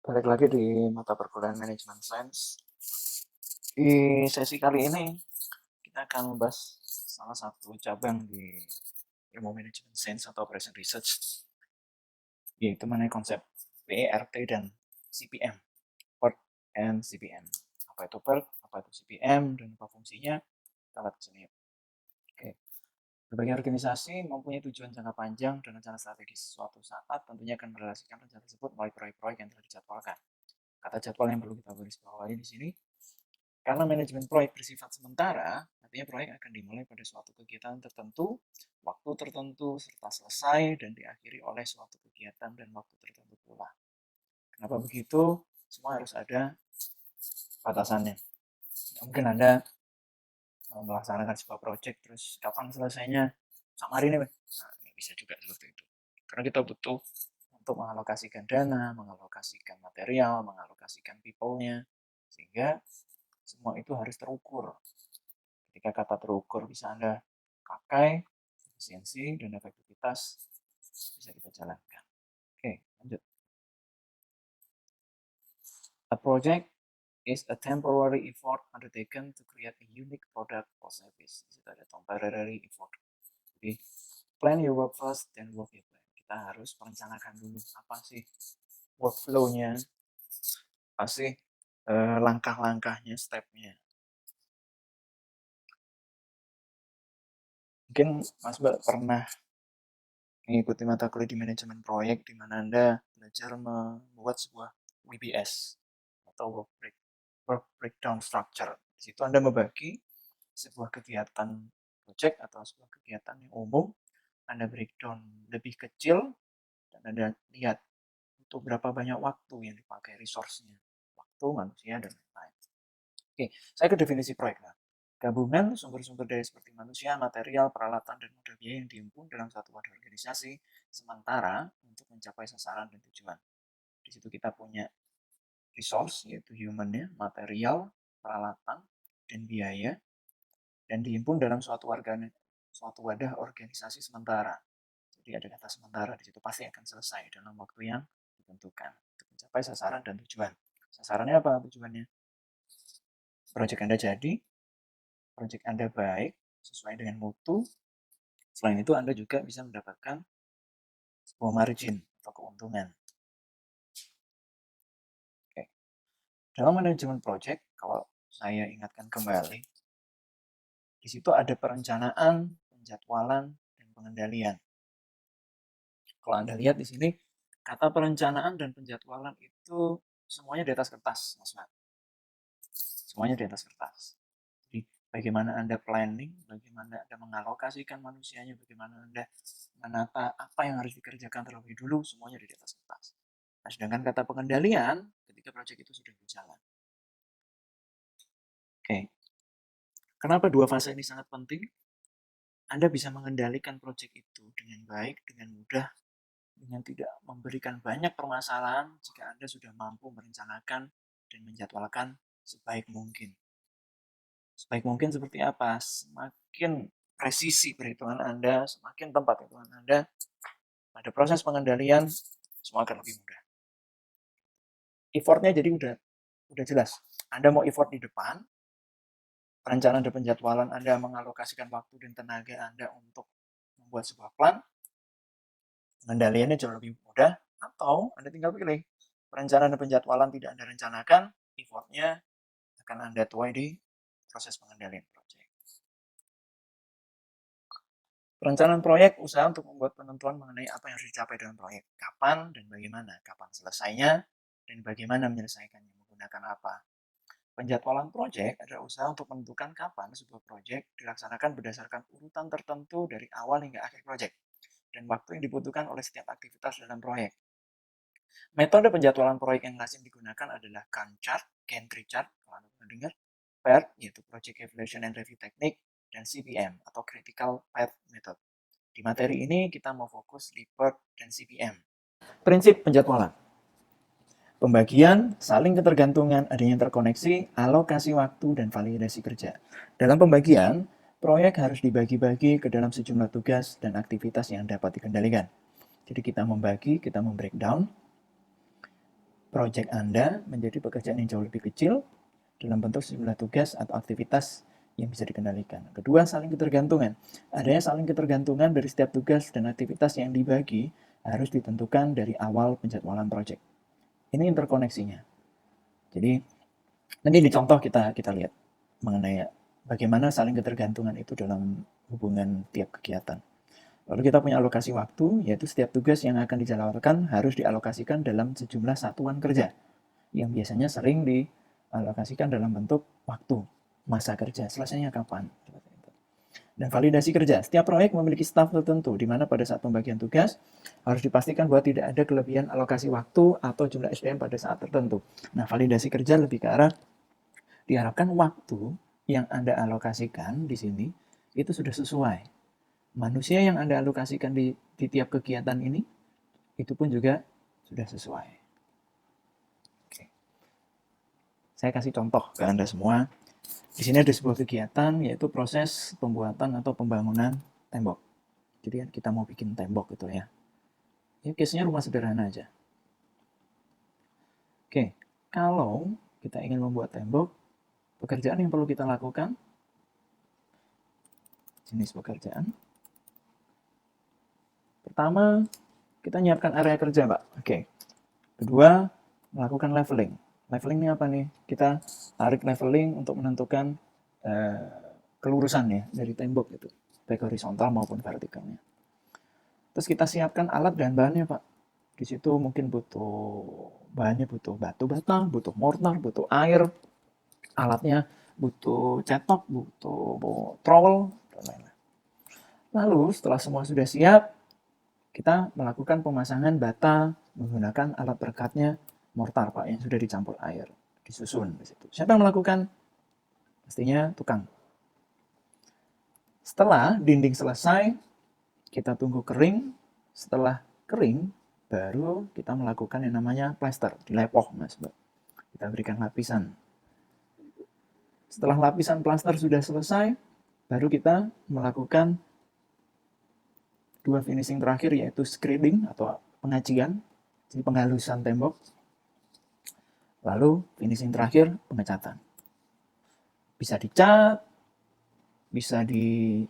Balik lagi di mata perkuliahan manajemen sains. Di sesi kali ini kita akan membahas salah satu cabang di ilmu manajemen sains atau operation research, yaitu mengenai konsep PERT dan CPM, PERT and CPM. Apa itu PERT, apa itu CPM, dan apa fungsinya? Kita lihat di sini. Oke. Berbagai organisasi mempunyai tujuan jangka panjang dan rencana strategis. Suatu saat tentunya akan merelasikan rencana tersebut melalui proyek-proyek yang telah dijadwalkan. Kata jadwal yang perlu kita garis bawahi di sini, karena manajemen proyek bersifat sementara, artinya proyek akan dimulai pada suatu kegiatan tertentu, waktu tertentu, serta selesai dan diakhiri oleh suatu kegiatan dan waktu tertentu pula. Kenapa begitu? Semua harus ada batasannya. Mungkin Anda melaksanakan sebuah proyek, terus kapan selesainya? Sama hari ini, nah, bisa juga seperti itu. Karena kita butuh untuk mengalokasikan dana, mengalokasikan material, mengalokasikan people-nya, sehingga semua itu harus terukur. Ketika kata terukur bisa Anda pakai, efisiensi dan efektivitas bisa kita jalankan. Oke, lanjut. A project is a temporary effort undertaken to create a unique product or service. Itu ada temporary effort. Jadi, plan your work first, then work your plan. Kita harus merencanakan dulu apa sih workflow-nya, apa sih langkah-langkahnya, step-nya. Mungkin Mas Mbak pernah mengikuti mata kuliah di manajemen proyek di mana Anda belajar membuat sebuah WBS atau work breakdown structure. Di situ Anda membagi sebuah kegiatan project atau sebuah kegiatan yang umum, Anda breakdown lebih kecil dan Anda lihat untuk berapa banyak waktu yang dipakai resource-nya, waktu, manusia, dan lain-lain. Oke, saya ke definisi proyek. Nah, gabungan sumber-sumber daya seperti manusia, material, peralatan, dan modal biaya yang dihimpun dalam satu wadah organisasi sementara untuk mencapai sasaran dan tujuan. Di situ kita punya resource, yaitu human-nya, material, peralatan, dan biaya, dan dihimpun dalam suatu wadah organisasi sementara. Jadi ada kata sementara di situ, pasti akan selesai dalam waktu yang ditentukan untuk mencapai sasaran dan tujuan. Sasarannya apa tujuannya? Proyek Anda jadi, proyek Anda baik, sesuai dengan mutu. Selain itu, Anda juga bisa mendapatkan sebuah margin atau keuntungan. Oke. Dalam manajemen proyek, kalau saya ingatkan kembali, di situ ada perencanaan, penjadwalan, dan pengendalian. Kalau Anda lihat di sini, kata perencanaan dan penjadwalan itu semuanya di atas kertas, Mas Mat. Semuanya di atas kertas. Jadi, bagaimana Anda planning, bagaimana Anda mengalokasikan manusianya, bagaimana Anda menata apa yang harus dikerjakan terlebih dulu, semuanya di atas kertas. Nah, sedangkan kata pengendalian, ketika proyek itu sudah berjalan. Oke. Kenapa dua fase ini sangat penting? Anda bisa mengendalikan proyek itu dengan baik, dengan mudah, dengan tidak memberikan banyak permasalahan jika Anda sudah mampu merencanakan dan menjadwalkan sebaik mungkin. Sebaik mungkin seperti apa? Semakin presisi perhitungan Anda, semakin tempat perhitungan Anda, pada proses pengendalian semua akan lebih mudah. Effortnya jadi udah jelas. Anda mau effort di depan, perencanaan dan penjadwalan Anda mengalokasikan waktu dan tenaga Anda untuk membuat sebuah plan, pengendaliannya jauh lebih mudah, atau Anda tinggal pilih. Perencanaan dan penjadwalan tidak Anda rencanakan, effortnya akan Anda tuai di proses pengendalian proyek. Perencanaan proyek usaha untuk membuat penentuan mengenai apa yang harus dicapai dalam proyek. Kapan dan bagaimana. Kapan selesainya dan bagaimana menyelesaikannya. Menggunakan apa. Penjadwalan proyek adalah usaha untuk menentukan kapan sebuah proyek dilaksanakan berdasarkan urutan tertentu dari awal hingga akhir proyek. Dan waktu yang dibutuhkan oleh setiap aktivitas dalam proyek. Metode penjadwalan proyek yang lazim digunakan adalah Gantt chart, Gantry chart, kalau Anda pernah dengar, PERT, yaitu Project Evaluation and Review Technique, dan CPM, atau Critical Path Method. Di materi ini kita mau fokus di PERT dan CPM. Prinsip penjadwalan. Pembagian, saling ketergantungan, adanya terkoneksi, alokasi waktu, dan validasi kerja. Dalam pembagian, proyek harus dibagi-bagi ke dalam sejumlah tugas dan aktivitas yang dapat dikendalikan. Jadi kita membagi, kita membreakdown. proyek Anda menjadi pekerjaan yang jauh lebih kecil dalam bentuk sejumlah tugas atau aktivitas yang bisa dikendalikan. Kedua, saling ketergantungan. Adanya saling ketergantungan dari setiap tugas dan aktivitas yang dibagi harus ditentukan dari awal penjadwalan proyek. Ini interkoneksinya. Jadi, nanti di contoh kita lihat mengenai bagaimana saling ketergantungan itu dalam hubungan tiap kegiatan. Lalu kita punya alokasi waktu, yaitu setiap tugas yang akan dijalankan harus dialokasikan dalam sejumlah satuan kerja, yang biasanya sering dialokasikan dalam bentuk waktu, masa kerja, selesainya kapan. Dan validasi kerja, setiap proyek memiliki staf tertentu, di mana pada saat pembagian tugas, harus dipastikan bahwa tidak ada kelebihan alokasi waktu atau jumlah SDM pada saat tertentu. Nah, validasi kerja lebih ke arah, diharapkan waktu yang Anda alokasikan di sini, itu sudah sesuai. Manusia yang Anda alokasikan di tiap kegiatan ini, itu pun juga sudah sesuai. Oke. Saya kasih contoh ke Anda semua. Di sini ada sebuah kegiatan, yaitu proses pembuatan atau pembangunan tembok. Jadi kita mau bikin tembok gitu ya. Ini case-nya rumah sederhana aja. Oke, kalau kita ingin membuat tembok, pekerjaan yang perlu kita lakukan, jenis pekerjaan. Pertama, kita nyiapkan area kerja, Pak. Oke. Kedua, melakukan leveling. Leveling ini apa nih? Kita tarik leveling untuk menentukan kelurusan ya dari tembok itu, baik horizontal maupun vertikalnya. Terus kita siapkan alat dan bahannya, Pak. Di situ mungkin bahannya butuh batu bata, butuh mortar, butuh air, alatnya butuh cetok, butuh trowel, dan lain-lain. Lalu setelah semua sudah siap, kita melakukan pemasangan bata menggunakan alat perekatnya mortar, Pak, yang sudah dicampur air, disusun di situ. Siapa yang melakukan? Pastinya tukang. Setelah dinding selesai, kita tunggu kering. Setelah kering, baru kita melakukan yang namanya plaster, dilepoh, Mas, Mbak. Kita berikan lapisan. Setelah lapisan plaster sudah selesai, baru kita melakukan dua finishing terakhir, yaitu screeding atau pengacian, jadi penghalusan tembok. Lalu finishing terakhir, pengecatan. Bisa dicat, bisa di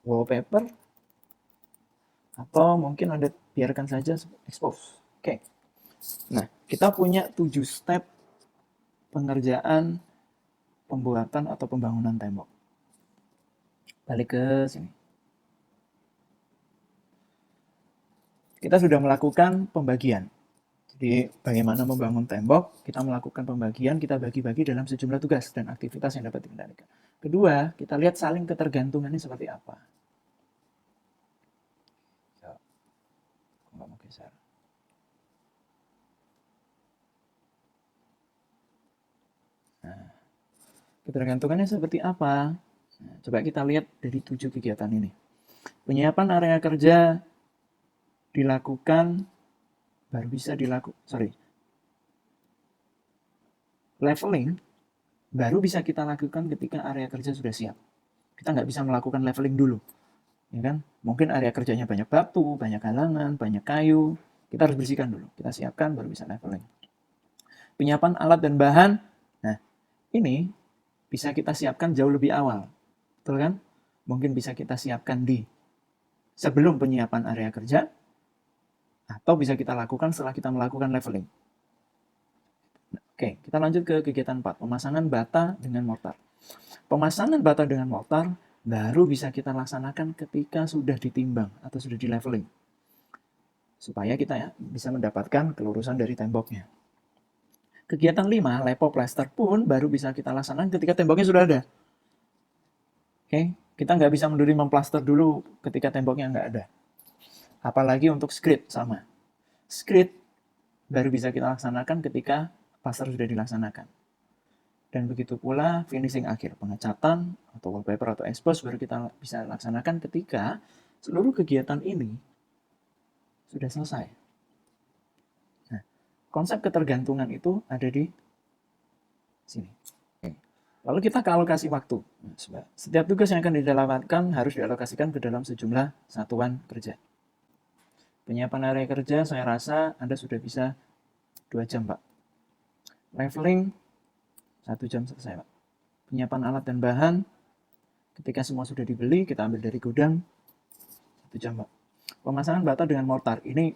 wallpaper, atau mungkin Anda biarkan saja expose. Oke. Nah, kita punya 7 step pengerjaan pembuatan atau pembangunan tembok. Balik ke sini. Kita sudah melakukan pembagian. Jadi bagaimana membangun tembok, kita melakukan pembagian, kita bagi-bagi dalam sejumlah tugas dan aktivitas yang dapat dikendalikan. Kedua, kita lihat saling ketergantungannya seperti apa. Nggak mau geser. Nah, ketergantungannya seperti apa? Nah, coba kita lihat dari 7 kegiatan ini. Penyiapan area kerja dilakukan leveling baru bisa kita lakukan ketika area kerja sudah siap. Kita nggak bisa melakukan leveling dulu, ya kan? Mungkin area kerjanya banyak batu, banyak halangan, banyak kayu. Kita harus bersihkan dulu. Kita siapkan baru bisa leveling. Penyiapan alat dan bahan. Nah, ini bisa kita siapkan jauh lebih awal, betul kan? Mungkin bisa kita siapkan di sebelum penyiapan area kerja, atau bisa kita lakukan setelah kita melakukan leveling. Oke, kita lanjut ke kegiatan 4, pemasangan bata dengan mortar. Pemasangan bata dengan mortar baru bisa kita laksanakan ketika sudah ditimbang atau sudah di leveling, supaya kita bisa mendapatkan kelurusan dari temboknya. Kegiatan 5, lepo plaster pun baru bisa kita laksanakan ketika temboknya sudah ada. Oke, kita nggak bisa memplaster dulu ketika temboknya nggak ada. Apalagi untuk screed sama. Screed baru bisa kita laksanakan ketika plaster sudah dilaksanakan. Dan begitu pula finishing akhir, pengecatan atau wallpaper atau expose baru kita bisa laksanakan ketika seluruh kegiatan ini sudah selesai. Nah, konsep ketergantungan itu ada di sini. Lalu kita ke alokasi waktu. Setiap tugas yang akan dijalankan harus dialokasikan ke dalam sejumlah satuan kerja. Penyiapan area kerja, saya rasa Anda sudah bisa 2 jam, Pak. Leveling 1 jam selesai, Pak. Penyiapan alat dan bahan, ketika semua sudah dibeli, kita ambil dari gudang, 1 jam, Pak. Pemasangan bata dengan mortar, ini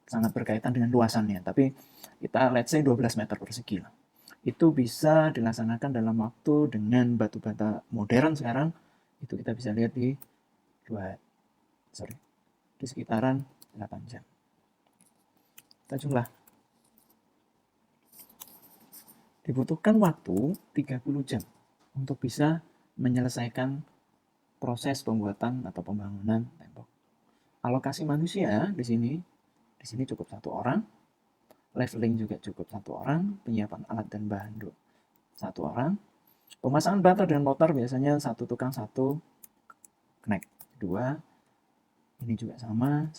sangat berkaitan dengan luasannya, tapi kita let's say 12 meter persegi lah. Itu bisa dilaksanakan dalam waktu dengan batu bata modern sekarang, itu kita bisa lihat di di sekitaran 8 jam. Kita jumlah. Dibutuhkan waktu 30 jam untuk bisa menyelesaikan proses pembuatan atau pembangunan tembok. Alokasi manusia di sini cukup 1 orang, leveling juga cukup 1 orang, penyiapan alat dan bahan 1 orang, pemasangan bata dan motor biasanya 1 tukang 1 connect 2, ini juga sama.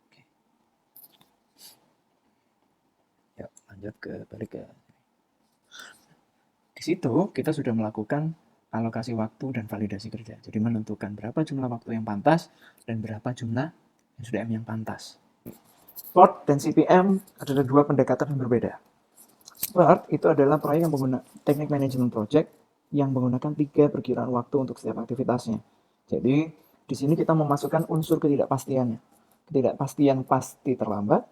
Oke. Yuk lanjut balik ke di situ kita sudah melakukan alokasi waktu dan validasi kerja. Jadi menentukan berapa jumlah waktu yang pantas dan berapa jumlah SDM yang pantas. SPORT dan CPM adalah 2 pendekatan yang berbeda. SPORT itu adalah proyek yang menggunakan teknik manajemen project yang menggunakan 3 perkiraan waktu untuk setiap aktivitasnya. Jadi di sini kita memasukkan unsur ketidakpastiannya. Ketidakpastian pasti terlambat,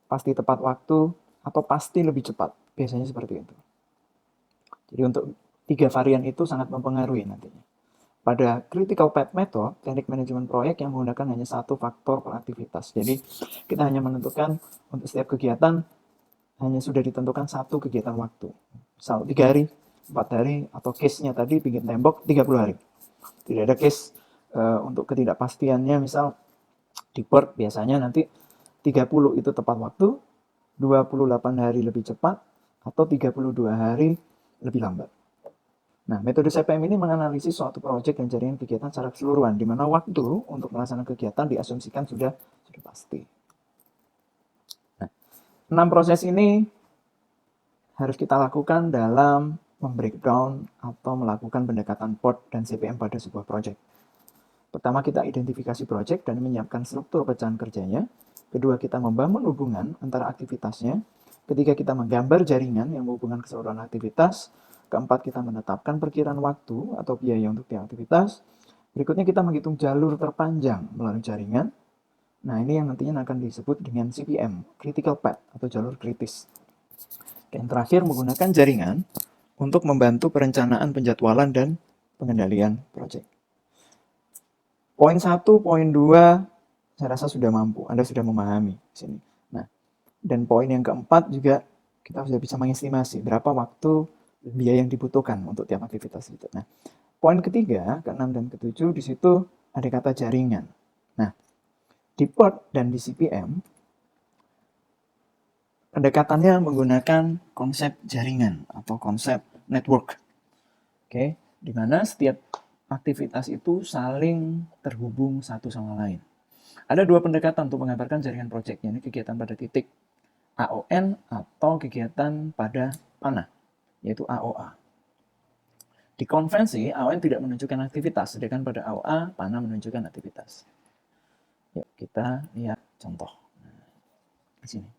pasti tepat waktu, atau pasti lebih cepat. Biasanya seperti itu. Jadi untuk 3 varian itu sangat mempengaruhi nantinya. Pada critical path method, teknik manajemen proyek yang menggunakan hanya 1 faktor per aktivitas. Jadi kita hanya menentukan untuk setiap kegiatan hanya sudah ditentukan 1 kegiatan waktu. Misal 3 hari, 4 hari, atau case-nya tadi bikin tembok 30 hari. Tidak ada case untuk ketidakpastiannya, misal di Word biasanya nanti 30 itu tepat waktu, 28 hari lebih cepat, atau 32 hari lebih lambat. Nah, metode CPM ini menganalisis suatu proyek dan jaringan kegiatan secara keseluruhan, di mana waktu untuk melaksanakan kegiatan diasumsikan sudah pasti. Nah, 6 proses ini harus kita lakukan dalam membreakdown atau melakukan pendekatan PORT dan CPM pada sebuah proyek. Pertama, kita identifikasi proyek dan menyiapkan struktur pecahan kerjanya. Kedua, kita membangun hubungan antara aktivitasnya. Ketiga, kita menggambar jaringan yang menghubungkan keseluruhan aktivitas. Keempat, kita menetapkan perkiraan waktu atau biaya untuk tiap aktivitas. Berikutnya, kita menghitung jalur terpanjang melalui jaringan. Nah, ini yang nantinya akan disebut dengan CPM, Critical Path atau jalur kritis. Dan terakhir, menggunakan jaringan untuk membantu perencanaan, penjadwalan, dan pengendalian proyek. Poin 1, poin 2, saya rasa sudah mampu. Anda sudah memahami di sini. Nah, dan poin yang keempat juga kita sudah bisa mengestimasi berapa waktu dan biaya yang dibutuhkan untuk tiap aktivitas itu. Nah, poin ketiga, keenam dan ketujuh di situ ada kata jaringan. Nah, di PORT dan di CPM pendekatannya menggunakan konsep jaringan atau konsep network. Oke, di mana setiap aktivitas itu saling terhubung satu sama lain. Ada 2 pendekatan untuk menggambarkan jaringan proyek, yaitu kegiatan pada titik AON atau kegiatan pada panah, yaitu AOA. Di konvensi, AON tidak menunjukkan aktivitas, sedangkan pada AOA, panah menunjukkan aktivitas. Yuk kita lihat contoh. Di sini.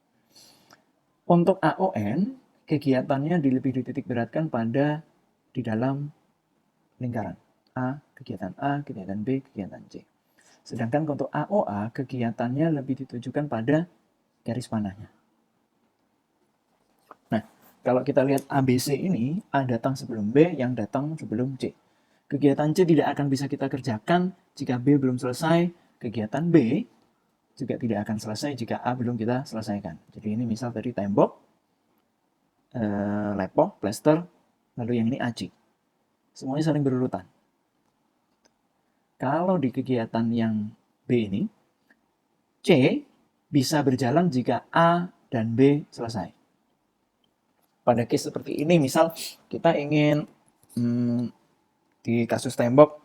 Untuk AON, kegiatannya lebih dititik beratkan pada di dalam lingkaran. Kegiatan A, kegiatan B, kegiatan C. Sedangkan untuk AOA, kegiatannya lebih ditujukan pada garis panahnya. Nah, kalau kita lihat ABC ini, A datang sebelum B, yang datang sebelum C. Kegiatan C tidak akan bisa kita kerjakan jika B belum selesai. Kegiatan B juga tidak akan selesai jika A belum kita selesaikan. Jadi ini misal tadi tembok, lepoh, plester, lalu yang ini aci. Semuanya saling berurutan. Kalau di kegiatan yang B ini, C bisa berjalan jika A dan B selesai. Pada case seperti ini, misal kita ingin di kasus tembok,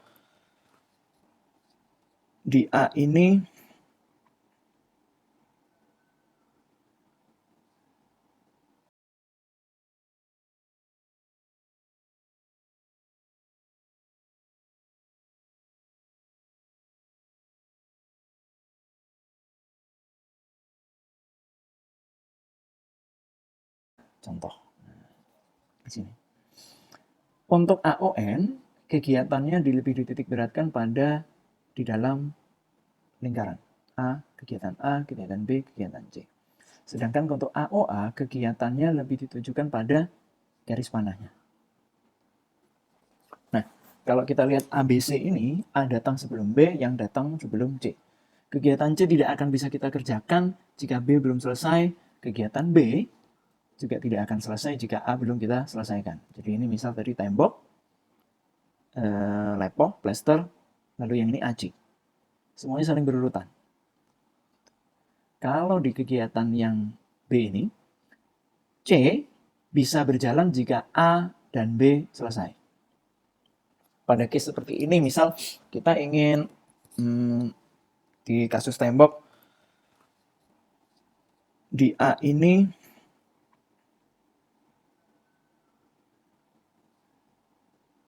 di A ini contoh di sini. Untuk AON, kegiatannya lebih dititik beratkan pada di dalam lingkaran. Kegiatan A, kegiatan B, kegiatan C. Sedangkan untuk AOA, kegiatannya lebih ditujukan pada garis panahnya. Nah, kalau kita lihat ABC ini, A datang sebelum B, yang datang sebelum C. Kegiatan C tidak akan bisa kita kerjakan jika B belum selesai. Kegiatan B juga tidak akan selesai jika A belum kita selesaikan. Jadi ini misal tadi tembok, lepo, plester, lalu yang ini aci. Semuanya saling berurutan. Kalau di kegiatan yang B ini, C bisa berjalan jika A dan B selesai. Pada case seperti ini, misal kita ingin di kasus tembok, di A ini